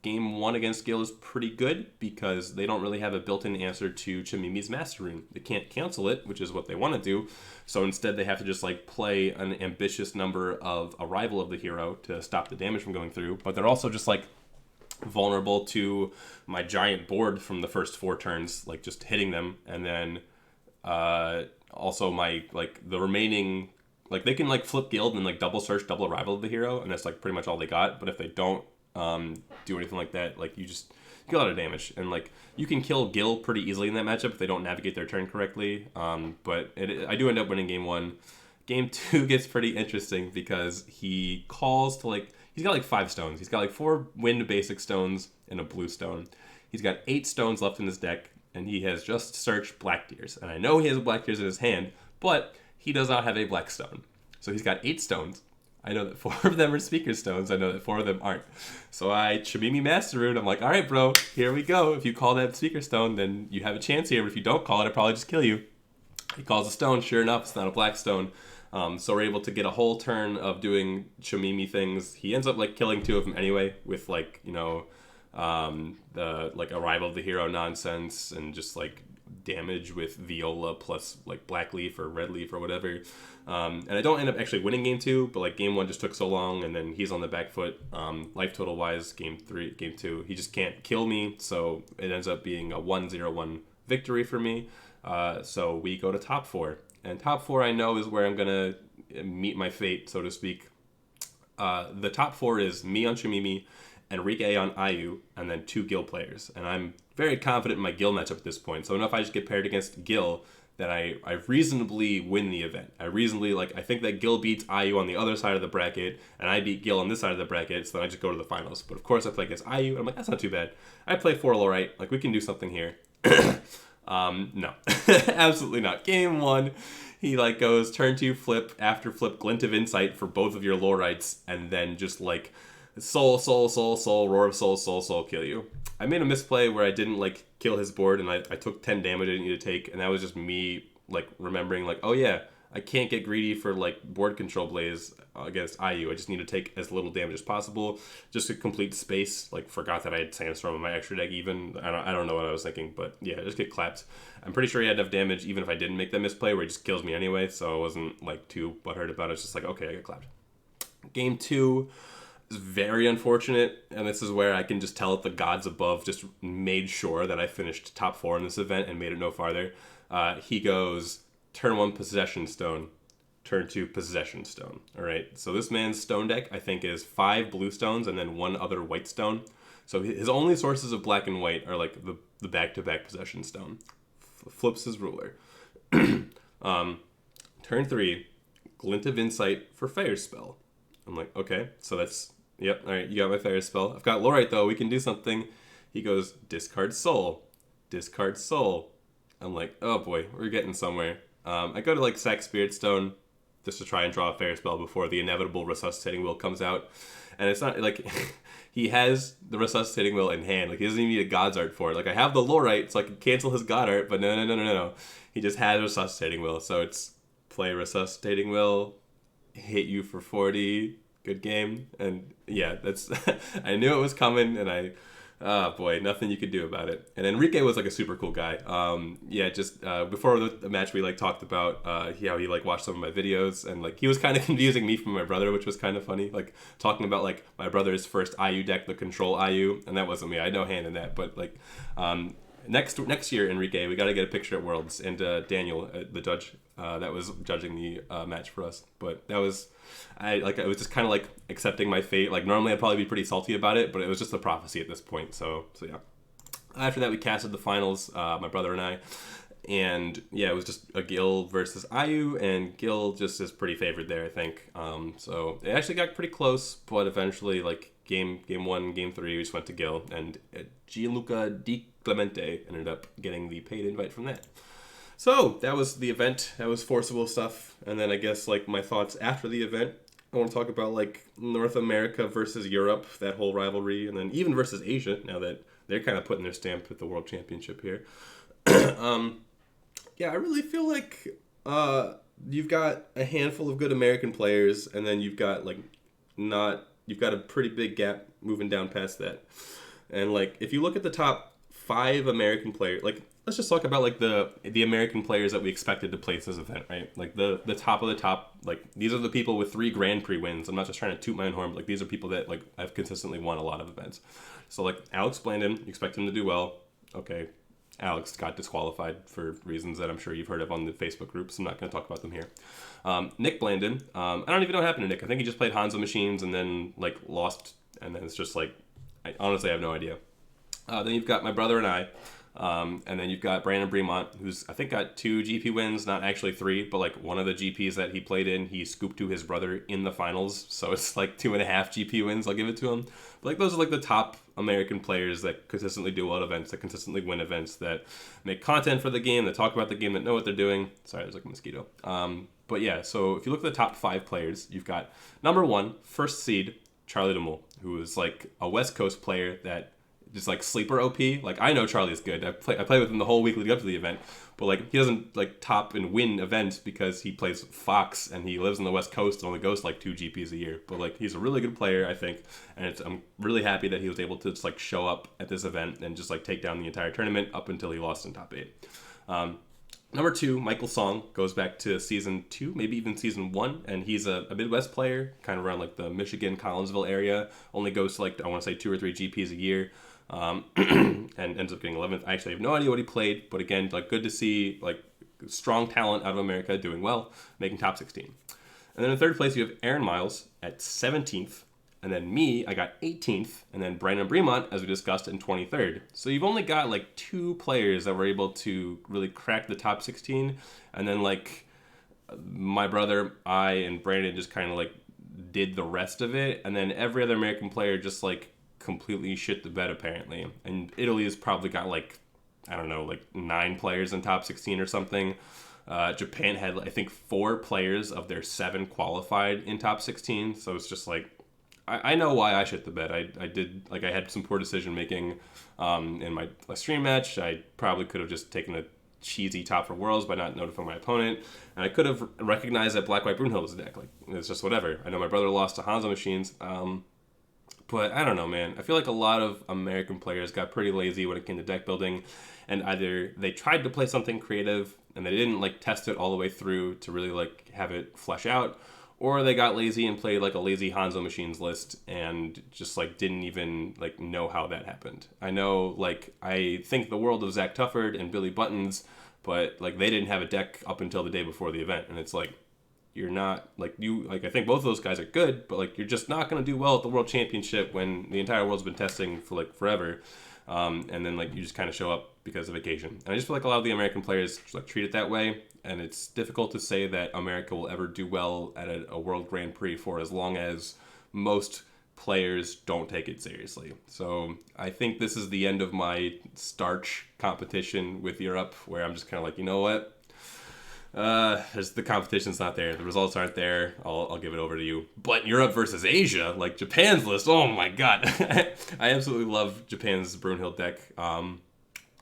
game 1 against Gil is pretty good because they don't really have a built-in answer to Chimimi's Master Rune. They can't cancel it, which is what they want to do. So instead they have to just like play an ambitious number of Arrival of the Hero to stop the damage from going through. But they're also just like vulnerable to my giant board from the first 4 turns, like just hitting them. And then also my like the remaining, like they can like flip Guild and like double search, double Arrival of the Hero, and that's like pretty much all they got. But if they don't do anything like that, like you get a lot of damage, and like you can kill Gil pretty easily in that matchup if they don't navigate their turn correctly. But I do end up winning game 1. Game 2 gets pretty interesting because he calls to like, he's got like 5 stones. He's got like 4 wind basic stones and a blue stone. He's got 8 stones left in his deck, and he has just searched Black Tears. And I know he has Black Tears in his hand, but he does not have a black stone. So he's got 8 stones. I know that 4 of them are Speaker Stones. I know that 4 of them aren't. So I Chimimi Master Rune. I'm like, all right, bro, here we go. If you call that Speaker Stone, then you have a chance here. But if you don't call it, I'll probably just kill you. He calls a stone. Sure enough, it's not a black stone. So we're able to get a whole turn of doing Chimimi things. He ends up like killing 2 of them anyway with like, you know, the like Arrival of the Hero nonsense, and just like damage with Viola plus like Black Leaf or Red Leaf or whatever. And I don't end up actually winning game 2, but like game 1 just took so long, and then he's on the back foot. Life total wise, game 2, he just can't kill me, so it ends up being a 1-0-1 victory for me. So we go to top 4, and top 4 I know is where I'm gonna meet my fate, so to speak. The top 4 is me on Shamimi, Enrique on Ayu, and then 2 Gil players. And I'm very confident in my Gil matchup at this point. So if I just get paired against Gil, then I reasonably win the event. I think that Gil beats Ayu on the other side of the bracket, and I beat Gil on this side of the bracket, so then I just go to the finals. But of course I play against Ayu, and I'm like, that's not too bad. I play 4 Lorite, like we can do something here. No, absolutely not. Game 1, he like goes turn 2 flip, after flip Glint of Insight for both of your Lorites, and then just like soul, roar of soul, kill you. I made a misplay where I didn't like kill his board, and I took 10 damage I didn't need to take, and that was just me like remembering like, oh yeah, I can't get greedy for like board control plays against IU. I just need to take as little damage as possible just to complete space. Like forgot that I had Sandstorm in my extra deck even. I don't know what I was thinking, but yeah, just get clapped. I'm pretty sure he had enough damage even if I didn't make that misplay where he just kills me anyway, so I wasn't like too butthurt about it. It's just like, okay, I got clapped. Game 2 is very unfortunate, and this is where I can just tell that the gods above just made sure that I finished top 4 in this event and made it no farther. He goes turn 1 Possession Stone, turn 2 Possession Stone. All right, so this man's stone deck I think is 5 blue stones and then 1 other white stone. So his only sources of black and white are like the back-to-back Possession Stone. Flips his ruler. Turn 3, Glint of Insight for Fire Spell. I'm like, okay, so that's, yep, all right, you got my Fire Spell. I've got Lorite, though, we can do something. He goes, discard Soul. I'm like, oh boy, we're getting somewhere. I go to, like, sack Spirit Stone just to try and draw a Fire Spell before the inevitable Resuscitating Will comes out. And it's not, like, he has the Resuscitating Will in hand. Like, he doesn't even need a God's Art for it. Like, I have the Lorite, so I can cancel his God Art, but no. He just has Resuscitating Will, so it's play Resuscitating Will, hit you for 40, good game. And yeah, that's I knew it was coming, and oh boy, nothing you could do about it. And Enrique was like a super cool guy. Just before the match we like talked about how he like watched some of my videos, and like he was kind of confusing me from my brother, which was kind of funny, like talking about like my brother's first IU deck, the Control IU, and that wasn't me. I had no hand in that, but like next year, Enrique, we got to get a picture at Worlds, and Daniel, the judge that was judging the match for us. But that was, I was just kind of like accepting my fate. Like normally I'd probably be pretty salty about it, but it was just a prophecy at this point. So yeah. After that, we casted the finals, my brother and I, and yeah, it was just a Gil versus IU, and Gil just is pretty favored there, I think. So it actually got pretty close, but eventually, like game 1, game 3, we just went to Gil, and Gianluca Di Clemente ended up getting the paid invite from that. So that was the event. That was forcible stuff. And then I guess like my thoughts after the event, I want to talk about like North America versus Europe, that whole rivalry, and then even versus Asia, now that they're kind of putting their stamp at the World Championship here. Yeah, I really feel like you've got a handful of good American players, and then you've got you've got a pretty big gap moving down past that. And like if you look at the top 5 American players, like let's just talk about like the American players that we expected to place this event, right? Like the top of the top, like these are the people with 3 Grand Prix wins. I'm not just trying to toot my own horn, but like these are people that like I've consistently won a lot of events. So like Alex Blandon, you expect him to do well. Okay, Alex got disqualified for reasons that I'm sure you've heard of on the Facebook groups. I'm not going to talk about them here. Nick Blandon, I don't even know what happened to Nick. I think he just played Hanzo Machines and then like lost, and then it's just like I honestly have no idea. Then you've got my brother and I. And then you've got Brandon Bremont, who's I think got 2 GP wins, not actually 3, but like one of the GPs that he played in, he scooped to his brother in the finals, so it's like 2.5 GP wins. I'll give it to him. But like those are like the top American players that consistently do well at events, that consistently win events, that make content for the game, that talk about the game, that know what they're doing. Sorry, there's like a mosquito. But yeah, so if you look at the top 5 players, you've got number 1, first seed, Charlie DeMol, who is like a West Coast player that just like sleeper OP. Like I know Charlie's good. I play with him the whole week leading up to the event, but like he doesn't like top and win events because he plays Fox and he lives on the West Coast and only goes to like 2 GPs a year. But like he's a really good player, I think, and I'm really happy that he was able to just like show up at this event and just like take down the entire tournament up until he lost in top 8. Number 2, Michael Song, goes back to season 2, maybe even season 1, and he's a Midwest player, kind of around like the Michigan, Collinsville area, only goes to like, I want to say 2 or 3 GPs a year, and ends up getting 11th. I actually have no idea what he played, but again, like good to see like strong talent out of America doing well, making top 16. And then in third place, you have Aaron Miles at 17th, and then me, I got 18th, and then Brandon Bremont, as we discussed, in 23rd. So you've only got like 2 players that were able to really crack the top 16, and then like my brother, I, and Brandon just kind of like did the rest of it, and then every other American player just like completely shit the bed apparently. And Italy has probably got like, I don't know, like 9 players in top 16 or something. Japan had, I think, 4 players of their 7 qualified in top 16, so it's just like, I know why I shit the bed. I did, like, I had some poor decision making in my stream match. I probably could have just taken a cheesy top for Worlds by not notifying my opponent, and I could have recognized that Black White Brunhild was a deck. Like, it's just whatever. I know my brother lost to Hanzo Machines, but I don't know, man. I feel like a lot of American players got pretty lazy when it came to deck building, and either they tried to play something creative and they didn't like test it all the way through to really like have it flesh out, or they got lazy and played like a lazy Hanzo Machines list and just like didn't even like know how that happened. I know, like, I think the world of Zach Tufford and Billy Buttons, but like they didn't have a deck up until the day before the event, and it's like, you're not like, you like, I think both of those guys are good, but like you're just not going to do well at the World Championship when the entire world's been testing for like forever, and then like you just kind of show up because of vacation. And I just feel like a lot of the American players just like treat it that way, and it's difficult to say that America will ever do well at a World Grand Prix for as long as most players don't take it seriously. So I think this is the end of my starch competition with Europe, where I'm just kind of like, you know what? The competition's not there. The results aren't there. I'll give it over to you. But Europe versus Asia, like Japan's list, oh my god. I absolutely love Japan's Brunhild deck.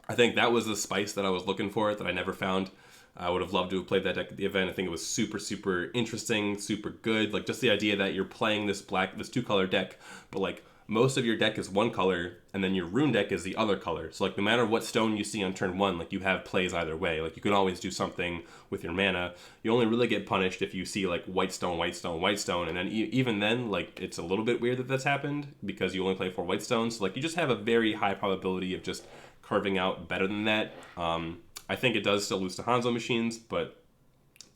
I think that was the spice that I was looking for that I never found. I would have loved to have played that deck at the event. I think it was super, super interesting, super good. Like, just the idea that you're playing this 2-color deck, but like most of your deck is 1 color, and then your rune deck is the other color. So like no matter what stone you see on turn 1, like you have plays either way. Like you can always do something with your mana. You only really get punished if you see like white stone, white stone, white stone, and then even then, like it's a little bit weird that that's happened because you only play 4 white stones. So like you just have a very high probability of just carving out better than that. I think it does still lose to Hanzo Machines, but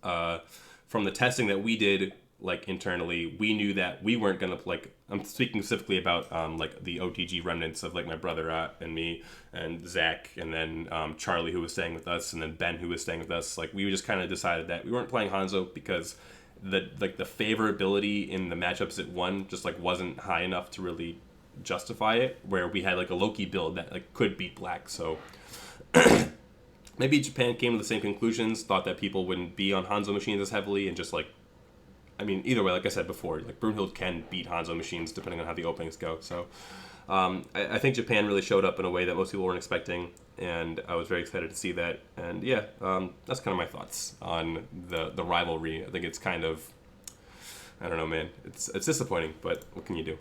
from the testing that we did, like internally, we knew that we weren't gonna, like, I'm speaking specifically about like the OTG remnants of like my brother and me and Zach, and then Charlie, who was staying with us, and then Ben, who was staying with us. Like we just kind of decided that we weren't playing Hanzo because the favorability in the matchups it won just like wasn't high enough to really justify it, where we had like a Loki build that like could beat black. So maybe Japan came to the same conclusions, thought that people wouldn't be on Hanzo Machines as heavily, and just like, I mean, either way, like I said before, like Brunhild can beat Hanzo Machines depending on how the openings go. So I think Japan really showed up in a way that most people weren't expecting, and I was very excited to see that. And yeah, that's kind of my thoughts on the rivalry. I think it's kind of, I don't know, man. It's disappointing, but what can you do?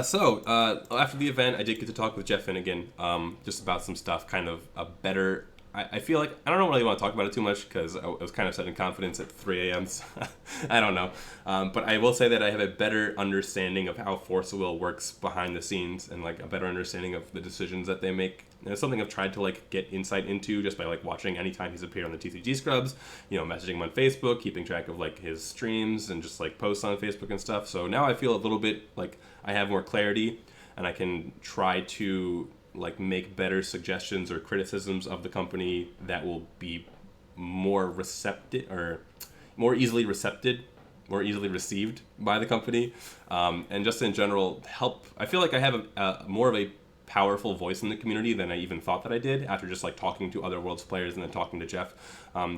So after the event, I did get to talk with Jeff Finnegan just about some stuff, kind of a better. I feel like I don't really want to talk about it too much because I was kind of set in confidence at 3 a.m. So I don't know. But I will say that I have a better understanding of how Force of Will works behind the scenes, and like a better understanding of the decisions that they make. And it's something I've tried to like get insight into just by like watching anytime he's appeared on the TCG Scrubs, you know, messaging him on Facebook, keeping track of like his streams and just like posts on Facebook and stuff. So now I feel a little bit like I have more clarity, and I can try to like make better suggestions or criticisms of the company that will be more receptive or more easily received by the company, and just in general help. I feel like I have a more of a powerful voice in the community than I even thought that I did after just like talking to other Worlds players and then talking to Jeff.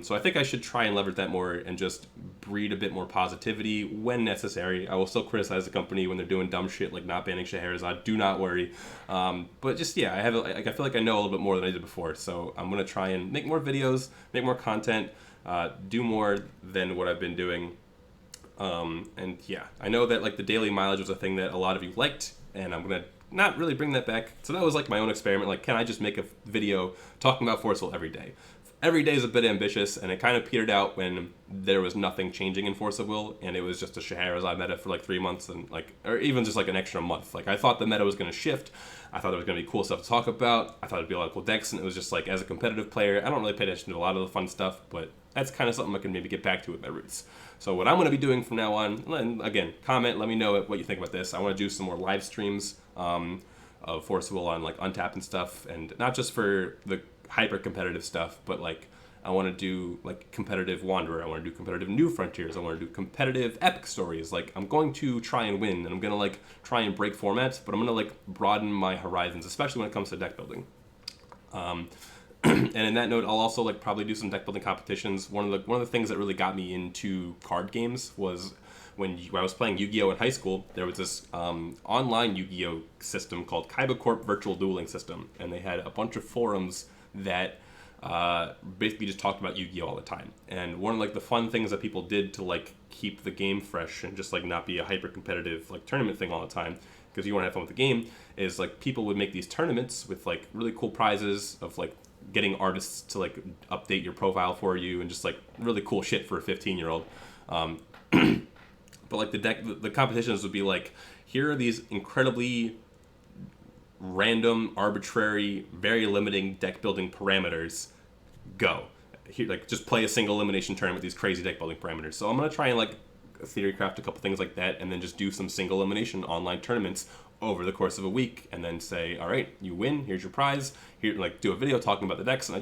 So I think I should try and leverage that more and just breed a bit more positivity when necessary. I will still criticize the company when they're doing dumb shit like not banning Scheherazade. Do not worry. But just, yeah, I feel like I know a little bit more than I did before. So I'm going to try and make more videos, make more content, do more than what I've been doing. And yeah, I know that like the daily mileage was a thing that a lot of you liked, and I'm going to not really bring that back. So that was like my own experiment. Like, can I just make a video talking about Forceful every day? Every day is a bit ambitious, and it kind of petered out when there was nothing changing in Force of Will, and it was just a Scheherazade meta for like 3 months, and like, or even just like an extra month. Like, I thought the meta was going to shift. I thought there was going to be cool stuff to talk about. I thought it'd be a lot of cool decks, and it was just like, as a competitive player, I don't really pay attention to a lot of the fun stuff, but that's kind of something I can maybe get back to with my roots. So what I'm going to be doing from now on, and again, comment, let me know what you think about this. I want to do some more live streams of Force of Will on like Untap and stuff, and not just for the hyper competitive stuff, but like I want to do like competitive Wanderer, I want to do competitive New Frontiers, I want to do competitive epic stories. Like, I'm going to try and win, and I'm going to like try and break formats, but I'm going to like broaden my horizons, especially when it comes to deck building. And in that note, I'll also like probably do some deck building competitions. One of the things that really got me into card games was when I was playing Yu-Gi-Oh! In high school. There was this online Yu-Gi-Oh! System called Kaiba Corp Virtual Dueling System, and they had a bunch of forums that basically just talked about Yu-Gi-Oh! All the time. And one of like the fun things that people did to like keep the game fresh and just like not be a hyper competitive like tournament thing all the time, because you want to have fun with the game, is like people would make these tournaments with like really cool prizes of like getting artists to like update your profile for you and just like really cool shit for a 15-year-old. But like the competitions would be like, here are these incredibly random, arbitrary, very limiting deck building parameters. Go. Here, like, just play a single elimination tournament with these crazy deck building parameters. So I'm gonna try and like theory craft a couple things like that, and then just do some single elimination online tournaments over the course of a week, and then say, all right, you win, here's your prize. Here, like, do a video talking about the decks. And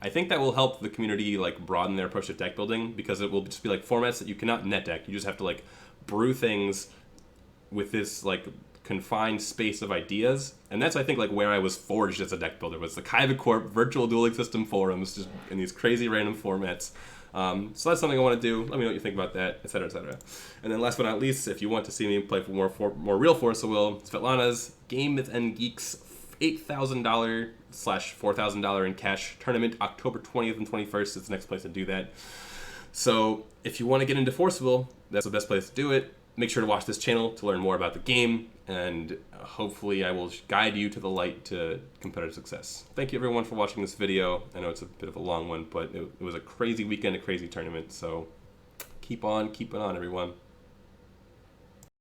I think that will help the community like broaden their approach to deck building, because it will just be like formats that you cannot net deck. You just have to like brew things with this like confined space of ideas. And that's, I think, like where I was forged as a deck builder, was the Kaiba Corp Virtual Dueling System forums, just in these crazy random formats. So that's something I want to do. Let me know what you think about that, etc., etc. And then last but not least, if you want to see me play for more real Force of Will, Svetlana's Game with N Geeks $8,000/$4,000 in cash tournament, October 20th and 21st is the next place to do that. So if you want to get into Force of Will, that's the best place to do it. Make sure to watch this channel to learn more about the game, and hopefully I will guide you to the light to competitive success. Thank you everyone for watching this video. I know it's a bit of a long one, but it was a crazy weekend, a crazy tournament, so keep on keeping on, everyone.